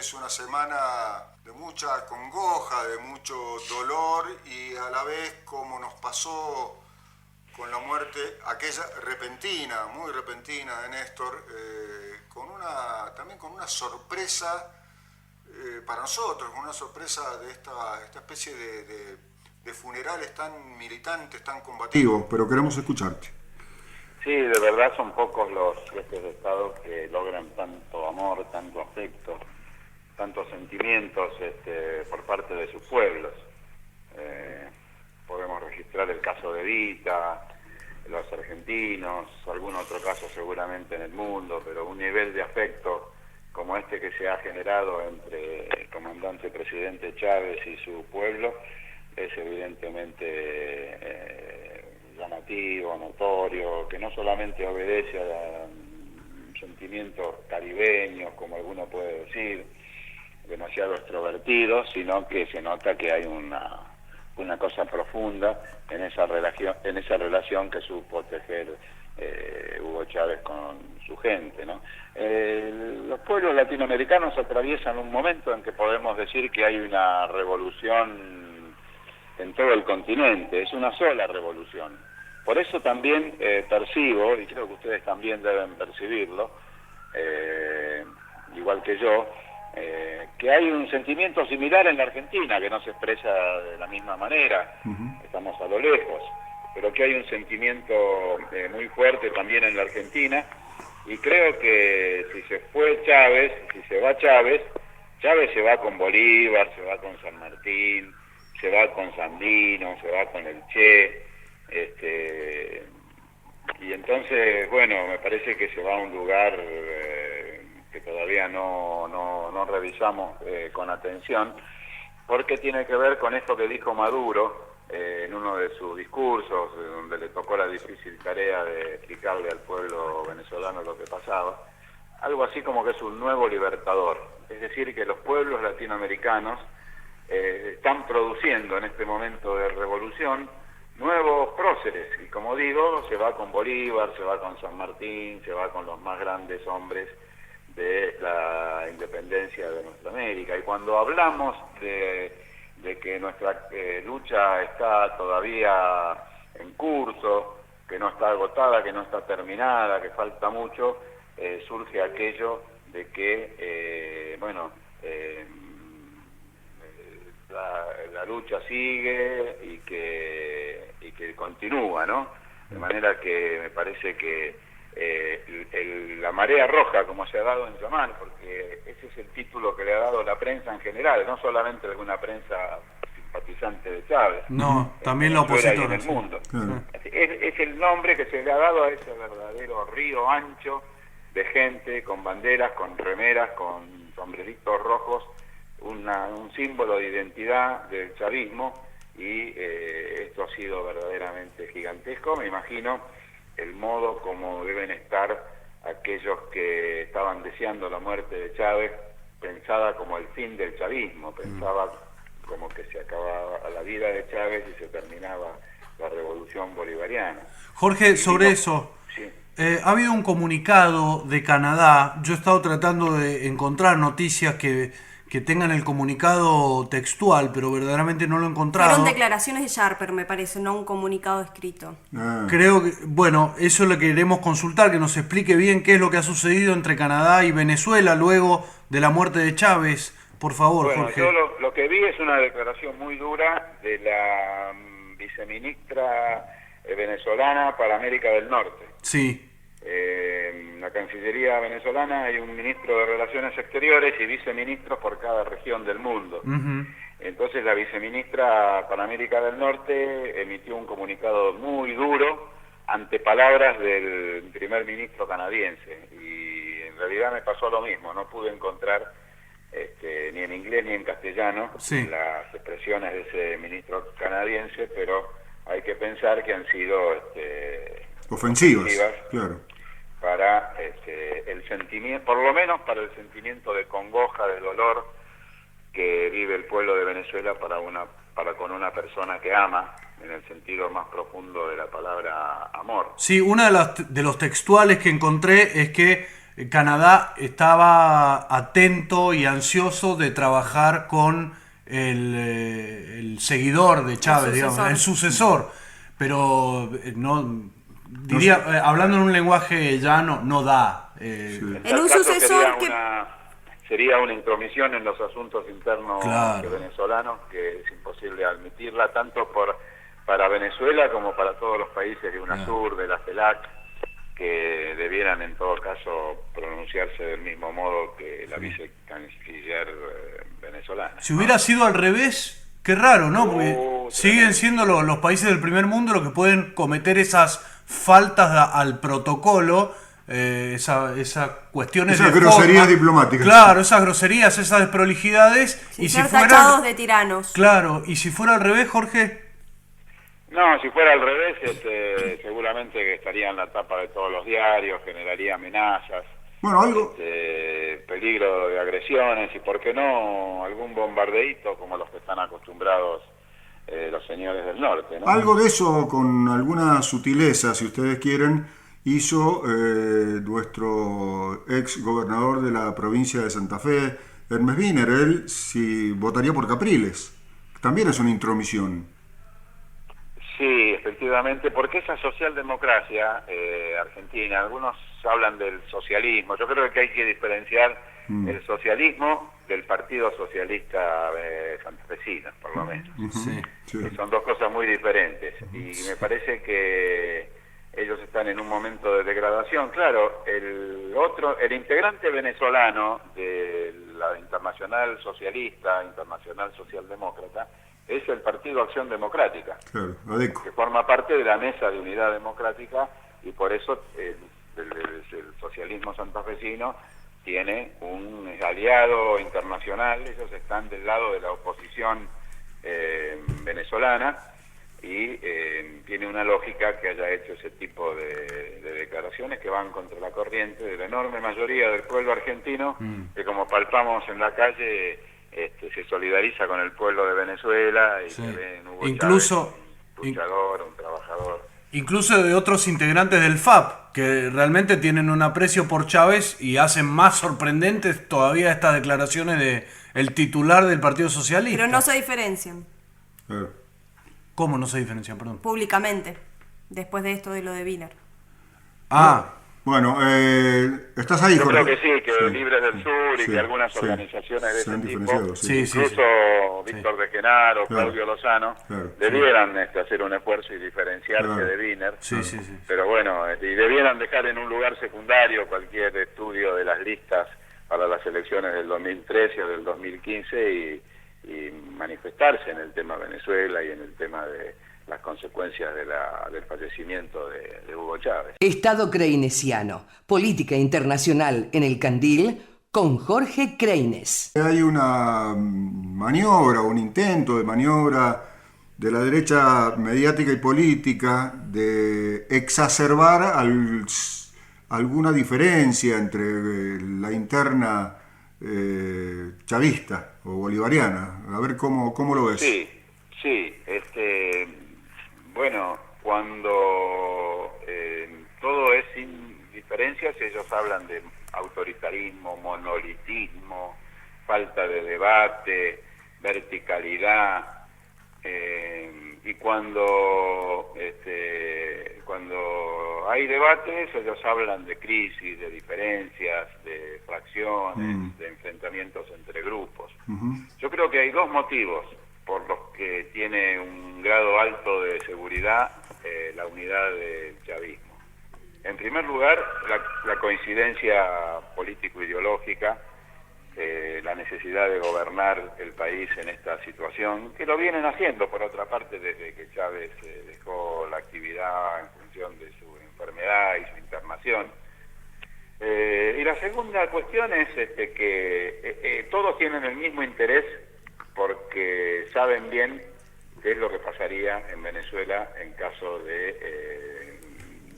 es una semana de mucha congoja, de mucho dolor y a la vez como nos pasó con la muerte, aquella repentina, muy repentina de Néstor, también con una sorpresa para nosotros, con una sorpresa de esta especie de funerales tan militantes, tan combativos, pero queremos escucharte. Sí, de verdad son pocos los jefes de Estado que logran tanto amor, tanto afecto, tantos sentimientos por parte de sus pueblos. Podemos registrar el caso de Evita, los argentinos, algún otro caso seguramente en el mundo, pero un nivel de afecto como este que se ha generado entre el comandante presidente Chávez y su pueblo es evidentemente llamativo, notorio, que no solamente obedece a sentimientos caribeños, como alguno puede decir, demasiado extrovertidos, sino que se nota que hay una cosa profunda en esa relación que supo tejer Hugo Chávez con su gente, ¿no? Los pueblos latinoamericanos atraviesan un momento en que podemos decir que hay una revolución en todo el continente, es una sola revolución. Por eso también percibo, y creo que ustedes también deben percibirlo, igual que yo, que hay un sentimiento similar en la Argentina, que no se expresa de la misma manera, estamos a lo lejos, pero que hay un sentimiento muy fuerte también en la Argentina, y creo que si se fue Chávez, si se va Chávez, Chávez se va con Bolívar, se va con San Martín, se va con Sandino, se va con el Che, y entonces, bueno, me parece que se va a un lugar que todavía no revisamos con atención, porque tiene que ver con esto que dijo Maduro en uno de sus discursos, donde le tocó la difícil tarea de explicarle al pueblo venezolano lo que pasaba, algo así como que es un nuevo libertador, es decir, que los pueblos latinoamericanos están produciendo en este momento de revolución nuevos próceres, y como digo, se va con Bolívar, se va con San Martín, se va con los más grandes hombres de la independencia de nuestra América. Y cuando hablamos de que nuestra lucha está todavía en curso, que no está agotada, que no está terminada, que falta mucho, surge aquello de que, la lucha sigue y que continúa, ¿no? De manera que me parece que la marea roja, como se ha dado en llamar, porque ese es el título que le ha dado la prensa en general, no solamente alguna prensa simpatizante de Chávez, no, también la opositora, en el mundo. Sí. Es el nombre que se le ha dado a ese verdadero río ancho de gente con banderas, con remeras, con sombreritos rojos, un símbolo de identidad del chavismo, y esto ha sido verdaderamente gigantesco. Me imagino el modo como deben estar aquellos que estaban deseando la muerte de Chávez, pensada como el fin del chavismo, pensaba como que se acababa la vida de Chávez y se terminaba la revolución bolivariana. Jorge, sobre eso, sí. Ha habido un comunicado de Canadá. Yo he estado tratando de encontrar noticias que tengan el comunicado textual, pero verdaderamente no lo he encontrado. Fueron declaraciones de Sharper, me parece, no un comunicado escrito. Creo que, bueno, eso lo queremos consultar, que nos explique bien qué es lo que ha sucedido entre Canadá y Venezuela luego de la muerte de Chávez. Por favor, bueno, Jorge. Yo lo que vi es una declaración muy dura de la viceministra venezolana para América del Norte. Sí. En la Cancillería venezolana hay un ministro de Relaciones Exteriores y viceministros por cada región del mundo. Entonces la viceministra para América del Norte emitió un comunicado muy duro ante palabras del primer ministro canadiense, y en realidad me pasó lo mismo, no pude encontrar ni en inglés ni en castellano las expresiones de ese ministro canadiense, pero hay que pensar que han sido ofensivas, claro, para el sentimiento, por lo menos para el sentimiento de congoja, de dolor que vive el pueblo de Venezuela para con una persona que ama, en el sentido más profundo de la palabra amor. Sí, una de los textuales que encontré es que Canadá estaba atento y ansioso de trabajar con el seguidor de Chávez, digamos, el sucesor, pero no diría, hablando en un lenguaje llano, no da. En un sucesor sería una intromisión en los asuntos internos Claro. venezolanos que es imposible admitirla tanto para Venezuela como para todos los países de UNASUR, de la CELAC, que debieran en todo caso pronunciarse del mismo modo que la vicecanciller venezolana. Si hubiera sido al revés, qué raro, ¿no? Porque siguen siendo los países del primer mundo los que pueden cometer esas faltas al protocolo, esas cuestiones Esas de groserías forma. Diplomáticas. Claro, esas groserías, esas desprolijidades. sin Y si ser fuera, tachados de tiranos. claro, y si fuera al revés, Jorge. No, si fuera al revés, seguramente que estaría en la tapa de todos los diarios, generaría amenazas, Bueno, algo, peligro de agresiones y, ¿por qué no, algún bombardeíto como los que están acostumbrados los señores del norte, ¿no? algo de eso con alguna sutileza, si ustedes quieren, hizo nuestro ex gobernador de la provincia de Santa Fe, Hermes Wiener. Él si votaría por Capriles. También es una intromisión. Sí, efectivamente, porque esa socialdemocracia argentina, algunos hablan del socialismo, yo creo que hay que diferenciar el socialismo del Partido Socialista Santafesino, por lo menos. Sí. Sí. Que son dos cosas muy diferentes, y me parece que ellos están en un momento de degradación. Claro, el integrante venezolano de la Internacional Socialista, Internacional Socialdemócrata, es el Partido Acción Democrática, Claro, ADECO. que forma parte de la Mesa de Unidad Democrática, y por eso el socialismo santafesino tiene un aliado internacional. Ellos están del lado de la oposición venezolana, y tiene una lógica que haya hecho ese tipo de declaraciones que van contra la corriente de la enorme mayoría del pueblo argentino, que, como palpamos en la calle, se solidariza con el pueblo de Venezuela y Sí. que ve en Hugo Incluso- Chávez un luchador, un trabajador. Incluso de otros integrantes del FAP, que realmente tienen un aprecio por Chávez y hacen más sorprendentes todavía estas declaraciones de el titular del Partido Socialista. Pero no se diferencian Claro. ¿Cómo no se diferencian? Perdón. públicamente después de esto de lo de Wiener. Bueno, estás ahí, Yo Jorge. creo que sí, que Libres del Sur y Sí, que algunas sí. organizaciones de Se han ese tipo, diferenciado, sí. Sí. incluso Víctor de Genaro, Claro. Claudio Lozano, Claro, debieran hacer un esfuerzo y diferenciarse Claro. de Wiener. Sí. Pero bueno, y debieran dejar en un lugar secundario cualquier estudio de las listas para las elecciones del 2013 o del 2015 y manifestarse en el tema Venezuela y en el tema de las consecuencias del fallecimiento de Hugo Chávez. Estado Kreinesiano, política internacional en el Candil, con Jorge Kreines. Hay una maniobra, un intento de maniobra de la derecha mediática y política de exacerbar alguna diferencia entre la interna chavista o bolivariana. A ver cómo lo ves. Sí. Bueno, cuando todo es sin diferencias, ellos hablan de autoritarismo, monolitismo, falta de debate, verticalidad, y cuando hay debates, ellos hablan de crisis, de diferencias, de fracciones, de enfrentamientos entre grupos. Yo creo que hay dos motivos por los que tiene un grado alto de seguridad la unidad del chavismo. En primer lugar, la coincidencia político-ideológica, la necesidad de gobernar el país en esta situación, que lo vienen haciendo, por otra parte, desde que Chávez dejó la actividad en función de su enfermedad y su internación. Y la segunda cuestión es que todos tienen el mismo interés, porque saben bien qué es lo que pasaría en Venezuela en caso de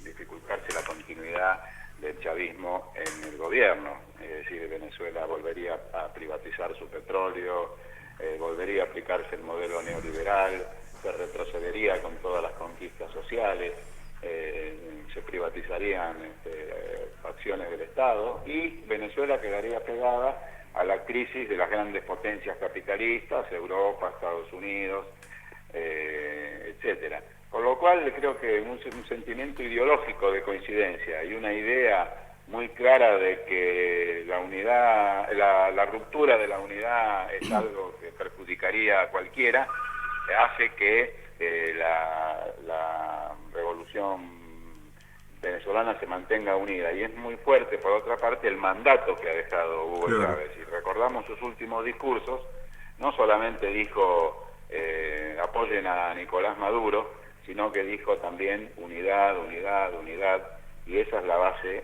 dificultarse la continuidad del chavismo en el gobierno. Es decir, Venezuela volvería a privatizar su petróleo, volvería a aplicarse el modelo neoliberal, se retrocedería con todas las conquistas sociales, se privatizarían acciones del Estado, y Venezuela quedaría pegada a la crisis de las grandes potencias capitalistas, Europa, Estados Unidos, etcétera. Con lo cual creo que un sentimiento ideológico de coincidencia y una idea muy clara de que la unidad, la ruptura de la unidad es algo que perjudicaría a cualquiera, hace que la revolución venezolana se mantenga unida. Y es muy fuerte, por otra parte, el mandato que ha dejado Hugo Chávez. Si recordamos sus últimos discursos, no solamente dijo apoyen a Nicolás Maduro, sino que dijo también unidad, unidad, unidad, y esa es la base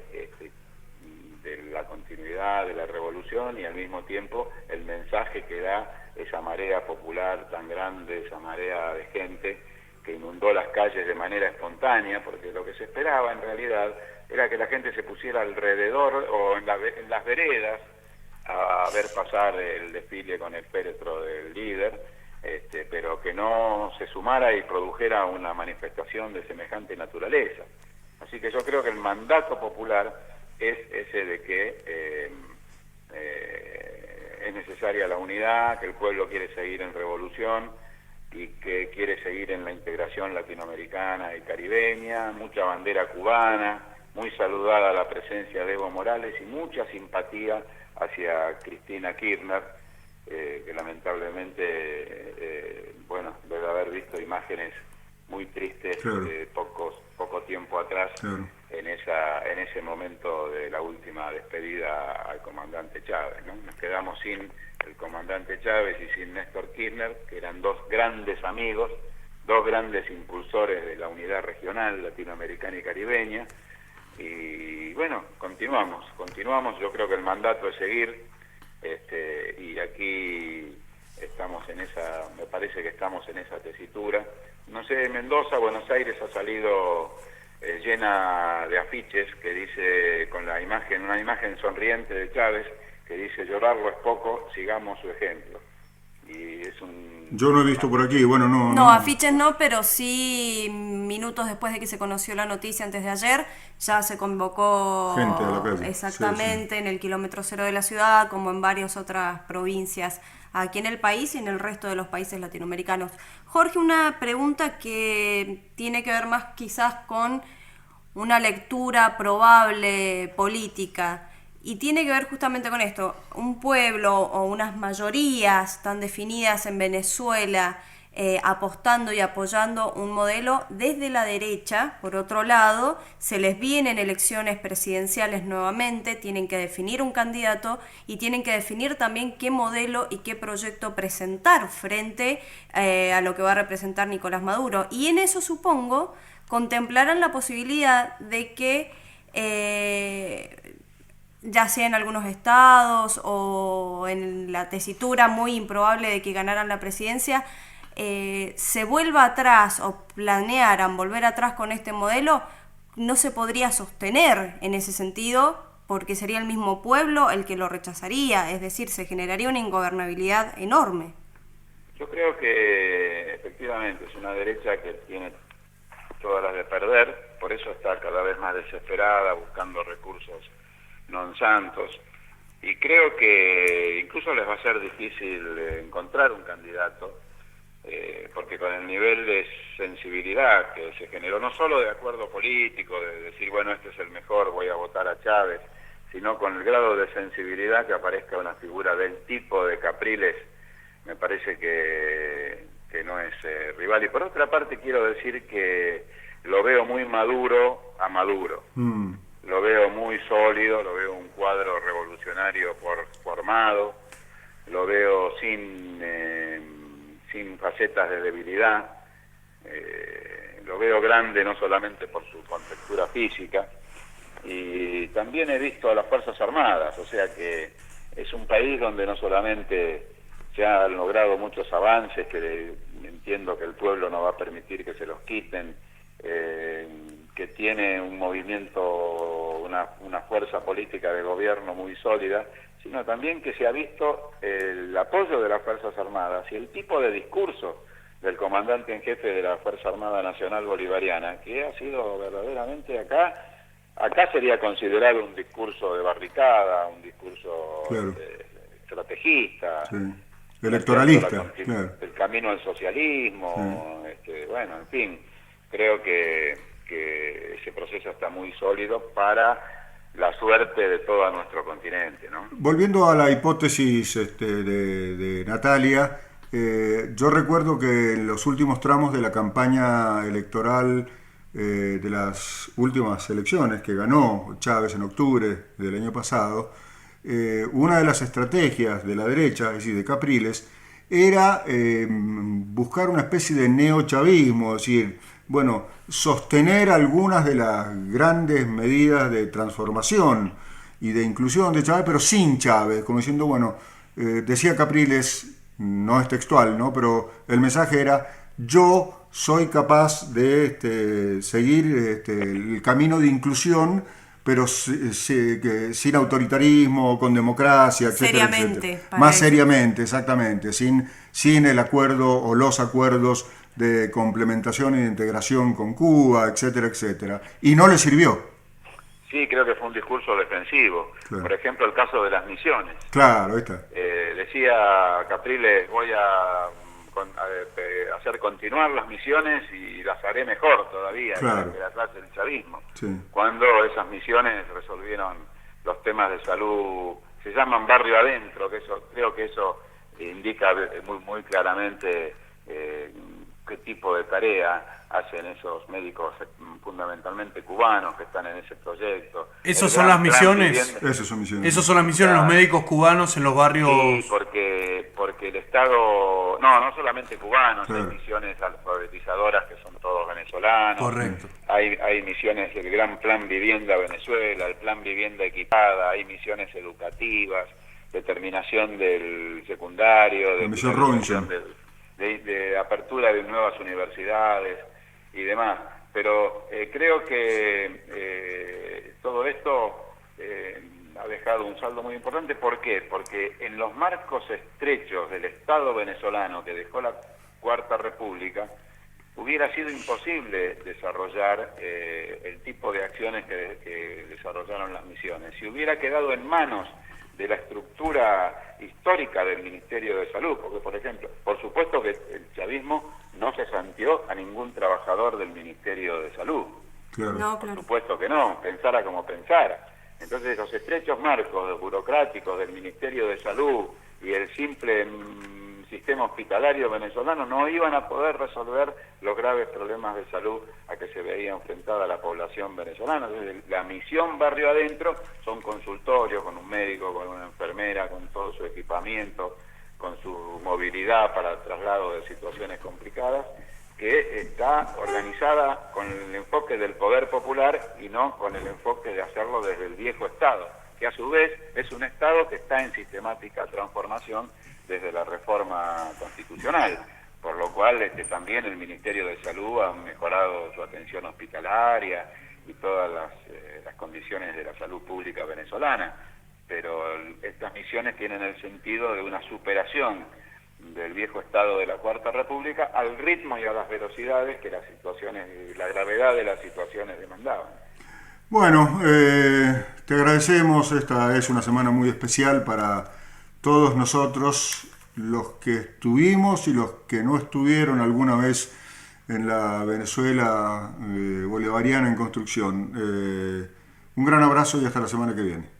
de la continuidad de la revolución, y al mismo tiempo el mensaje que da esa marea popular tan grande, esa marea de gente que inundó las calles de manera espontánea, porque lo que se esperaba en realidad era que la gente se pusiera alrededor o en las veredas a ver pasar el desfile con el féretro del líder, pero que no se sumara y produjera una manifestación de semejante naturaleza. Así que yo creo que el mandato popular es ese de que es necesaria la unidad, que el pueblo quiere seguir en revolución y que quiere seguir en la integración latinoamericana y caribeña, mucha bandera cubana, muy saludada la presencia de Evo Morales y mucha simpatía hacia Cristina Kirchner, que lamentablemente, bueno, debe haber visto imágenes muy tristes poco tiempo atrás, en ese momento de la última despedida al comandante Chávez, ¿no? Nos quedamos sin el comandante Chávez y sin Néstor Kirchner, que eran dos grandes amigos, dos grandes impulsores de la unidad regional latinoamericana y caribeña. Y bueno, continuamos, yo creo que el mandato es seguir, y aquí estamos en esa, me parece que estamos en esa tesitura. No sé, Mendoza, Buenos Aires ha salido llena de afiches que dice, con la imagen, una imagen sonriente de Chávez, que dice llorarlo es poco, sigamos su ejemplo. Y es un... Yo no he visto por aquí, bueno, No, afiches no, pero sí minutos después de que se conoció la noticia, antes de ayer, ya se convocó gente a la calle. Exactamente, sí. En el kilómetro cero de la ciudad, como en varias otras provincias aquí en el país y en el resto de los países latinoamericanos. Jorge, una pregunta que tiene que ver más quizás con una lectura probable política. Y tiene que ver justamente con esto, un pueblo o unas mayorías tan definidas en Venezuela apostando y apoyando un modelo desde la derecha. Por otro lado, se les vienen elecciones presidenciales nuevamente, tienen que definir un candidato y tienen que definir también qué modelo y qué proyecto presentar frente a lo que va a representar Nicolás Maduro. Y en eso, supongo, contemplarán la posibilidad de que ya sea en algunos estados o en la tesitura muy improbable de que ganaran la presidencia, se vuelva atrás o planearan volver atrás con este modelo, no se podría sostener en ese sentido, porque sería el mismo pueblo el que lo rechazaría, es decir, se generaría una ingobernabilidad enorme. Yo creo que efectivamente es una derecha que tiene todas las de perder, por eso está cada vez más desesperada, buscando recursos non santos, y creo que incluso les va a ser difícil encontrar un candidato, porque con el nivel de sensibilidad que se generó, no solo de acuerdo político, de decir, bueno, este es el mejor, voy a votar a Chávez, sino con el grado de sensibilidad que aparezca una figura del tipo de Capriles, me parece que no es rival. Y por otra parte quiero decir que lo veo muy maduro a Maduro. Lo veo muy sólido, lo veo un cuadro revolucionario formado, lo veo sin facetas de debilidad, lo veo grande no solamente por su contextura física, y también he visto a las Fuerzas Armadas, o sea que es un país donde no solamente se han logrado muchos avances, que entiendo que el pueblo no va a permitir que se los quiten, que tiene un movimiento, una fuerza política de gobierno muy sólida, sino también que se ha visto el apoyo de las Fuerzas Armadas y el tipo de discurso del comandante en jefe de la Fuerza Armada Nacional Bolivariana, que ha sido verdaderamente acá Acá sería considerado un discurso de barricada, un discurso Claro. estrategista, Sí. Electoralista, el claro. camino al socialismo, bueno, en fin, creo que ese proceso está muy sólido para la suerte de todo nuestro continente, ¿no? Volviendo a la hipótesis de Natalia, yo recuerdo que en los últimos tramos de la campaña electoral de las últimas elecciones que ganó Chávez en octubre del año pasado, una de las estrategias de la derecha, es decir, de Capriles, era buscar una especie de neochavismo, es decir, bueno, sostener algunas de las grandes medidas de transformación y de inclusión de Chávez, pero sin Chávez, como diciendo, bueno, decía Capriles, no es textual, ¿no? Pero el mensaje era, yo soy capaz de seguir el camino de inclusión, pero sin autoritarismo, con democracia, etcétera, Seriamente, etcétera. Más eso. seriamente, exactamente, sin el acuerdo o los acuerdos de complementación y de integración con Cuba, etcétera, etcétera. Y no le sirvió. Sí, creo que fue un discurso defensivo. Claro. Por ejemplo, el caso de las misiones. Claro, ahí está. Decía Capriles, voy a hacer continuar las misiones y las haré mejor todavía, Claro. que las hace el chavismo. Sí. Cuando esas misiones resolvieron los temas de salud, se llaman barrio adentro, que eso creo que eso indica muy claramente qué tipo de tarea hacen esos médicos fundamentalmente cubanos que están en ese proyecto. ¿Esas son las misiones? Esas son misiones. Esas son las misiones, los médicos cubanos en los barrios... Sí, porque el Estado, no solamente cubanos, Claro. hay misiones alfabetizadoras que son todos venezolanos. Correcto. Hay misiones, el Gran Plan Vivienda Venezuela, el Plan Vivienda Equipada, hay misiones educativas, determinación del secundario, La misión Robinson. de apertura de nuevas universidades y demás. Pero creo que todo esto ha dejado un saldo muy importante. ¿Por qué? Porque en los marcos estrechos del Estado venezolano que dejó la Cuarta República, hubiera sido imposible desarrollar el tipo de acciones que desarrollaron las misiones. Si hubiera quedado en manos de la estructura histórica del Ministerio de Salud, porque, por ejemplo, por supuesto que el chavismo no se santió a ningún trabajador del Ministerio de Salud. Claro. No, Por claro. supuesto que no, pensara como pensara. Entonces, los estrechos marcos burocráticos del Ministerio de Salud y el simple sistema hospitalario venezolano no iban a poder resolver los graves problemas de salud a que se veía enfrentada la población venezolana. Entonces, la misión Barrio Adentro son consultorios con un médico, con una enfermera, con todo su equipamiento, con su movilidad para el traslado de situaciones complicadas, que está organizada con el enfoque del poder popular y no con el enfoque de hacerlo desde el viejo Estado, que a su vez es un Estado que está en sistemática transformación desde la reforma constitucional, por lo cual también el Ministerio de Salud ha mejorado su atención hospitalaria y todas las condiciones de la salud pública venezolana, pero estas misiones tienen el sentido de una superación del viejo Estado de la Cuarta República al ritmo y a las velocidades que las situaciones, la gravedad de las situaciones demandaban. Bueno, te agradecemos. Esta es una semana muy especial para todos nosotros, los que estuvimos y los que no estuvieron alguna vez en la Venezuela bolivariana en construcción. Un gran abrazo y hasta la semana que viene.